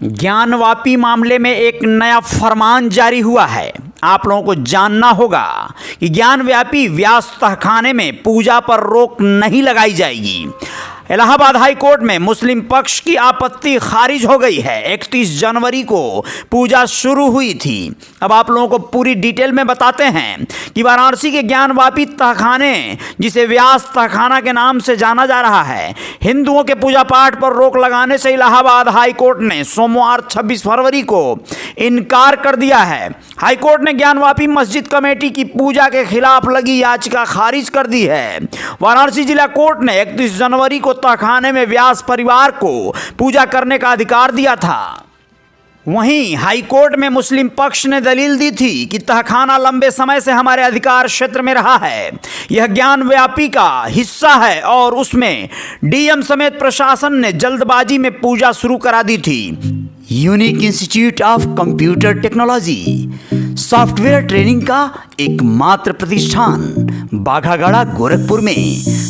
ज्ञानवापी मामले में एक नया फरमान जारी हुआ है। आप लोगों को जानना होगा कि ज्ञानव्यापी व्यास तहखाने में पूजा पर रोक नहीं लगाई जाएगी। इलाहाबाद हाई कोर्ट में मुस्लिम पक्ष की आपत्ति खारिज हो गई है। 31 जनवरी को पूजा शुरू हुई थी। अब आप लोगों को पूरी डिटेल में बताते हैं कि वाराणसी के ज्ञानवापी तहखाने, जिसे व्यास तहखाना के नाम से जाना जा रहा है, हिंदुओं के पूजा पाठ पर रोक लगाने से इलाहाबाद हाई कोर्ट ने सोमवार 26 फरवरी को इनकार कर दिया है। हाई कोर्ट ने ज्ञानवापी मस्जिद कमेटी की पूजा के खिलाफ लगी याचिका खारिज कर दी है। वाराणसी जिला कोर्ट ने 31 जनवरी को तहखाने में व्यास परिवार को पूजा करने का अधिकार दिया था। वहीं हाई कोर्ट में मुस्लिम पक्ष ने दलील दी थी कि तहखाना लंबे समय से हमारे अधिकार क्षेत्र में रहा है, यह ज्ञानव्यापी का हिस्सा है और उसमें डीएम समेत प्रशासन ने जल्दबाजी में पूजा शुरू करा दी थी। Unique institute of computer technology software training का एकमात्र प्रतिष्ठान बाघागड़ा गोरखपुर में।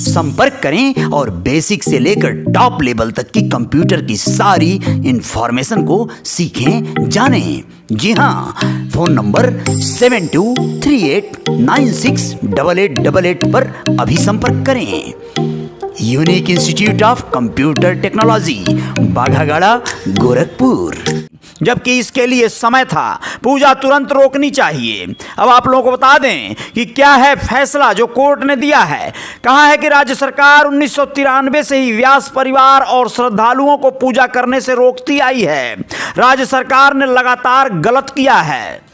संपर्क करें और बेसिक से लेकर टॉप लेवल तक की कंप्यूटर की सारी इंफॉर्मेशन को सीखें, जानें। जी हाँ, फोन नंबर 7238968888 पर अभी संपर्क करें। Unique institute of computer technology Baghagada Gorakhpur. जबकि इसके लिए समय था, पूजा तुरंत रोकनी चाहिए। अब आप लोगों को बता दें कि क्या है फैसला जो कोर्ट ने दिया है। कहा है कि राज्य सरकार 1993 से ही व्यास परिवार और श्रद्धालुओं को पूजा करने से रोकती आई है। राज्य सरकार ने लगातार गलत किया है।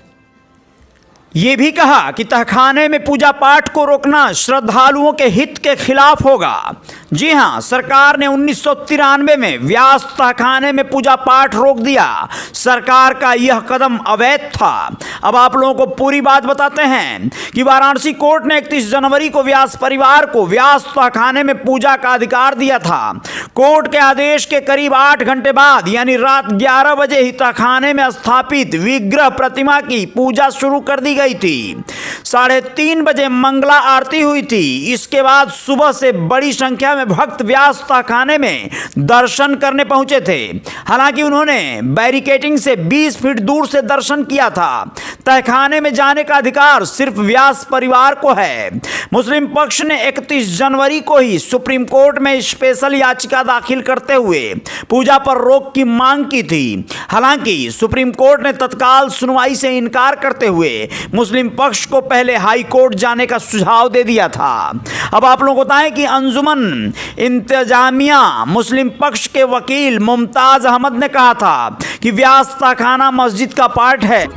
ये भी कहा कि तहखाने में पूजा पाठ को रोकना श्रद्धालुओं के हित के खिलाफ होगा। जी हां, सरकार ने 1993 में व्यास तहखाने में पूजा पाठ रोक दिया। सरकार का यह कदम अवैध था। अब आप लोगों को पूरी बात बताते हैं कि वाराणसी कोर्ट ने 31 जनवरी को व्यास परिवार को व्यास तहखाने में पूजा का अधिकार दिया था। कोर्ट के आदेश के करीब 8 घंटे बाद यानी रात 11 बजे ही तहखाने में स्थापित विग्रह प्रतिमा की पूजा शुरू कर दी गई थी। 3:30 बजे मंगला आरती हुई थी। इसके बाद सुबह से बड़ी संख्या में भक्त व्यास तहखाने में दर्शन करने पहुंचे थे। हालांकि उन्होंने बैरिकेडिंग से 20 फीट दूर से दर्शन किया था। तहखाने में जाने का अधिकार सिर्फ व्यास परिवार को है। मुस्लिम पक्ष ने 31 जनवरी को ही सुप्रीम कोर्ट में स्पेशल याचिका दाखिल करते हुए पूजा पर रोक की मांग की थी। हालांकि सुप्रीम कोर्ट ने तत्काल सुनवाई से इनकार करते हुए मुस्लिम पक्ष को पहले हाई कोर्ट जाने का सुझाव दे दिया था। अब आप लोगों को बताएं कि अंजुमन इंतजामिया मुस्लिम पक्ष के वकील मुमताज अहमद ने कहा था कि व्यास तहखाना मस्जिद का पार्ट है।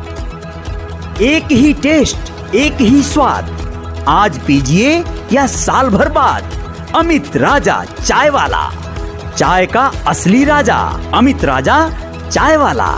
एक ही टेस्ट, एक ही स्वाद, आज पीजिए या साल भर बाद। अमित राजा चाय वाला, चाय का असली राजा अमित राजा चाय वाला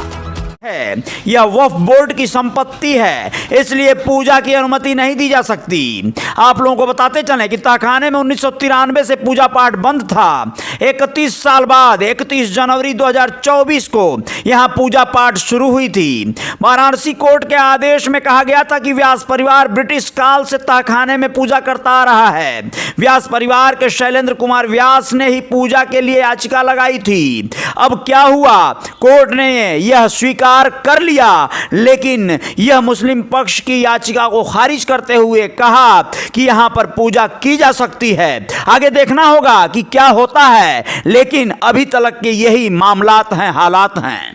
है। यह वक्फ बोर्ड की संपत्ति है, इसलिए पूजा की अनुमति नहीं दी जा सकती। आप लोगों को बताते चलें कि तहखाने में 1993 से पूजा पाठ बंद था। 31 साल बाद 31 जनवरी 2024 को यहां पूजा पाठ शुरू हुई थी। वाराणसी कोर्ट के आदेश में कहा गया था कि व्यास परिवार ब्रिटिश काल से तहखाने में पूजा करता आ रहा है। व्यास परिवार के शैलेंद्र कुमार व्यास ने ही पूजा के लिए याचिका लगाई थी। अब क्या हुआ, कोर्ट ने यह स्वीकार कर लिया, लेकिन यह मुस्लिम पक्ष की याचिका को खारिज करते हुए कहा कि यहां पर पूजा की जा सकती है। आगे देखना होगा कि क्या होता है, लेकिन अभी तक के यही मामलात हैं, हालात हैं।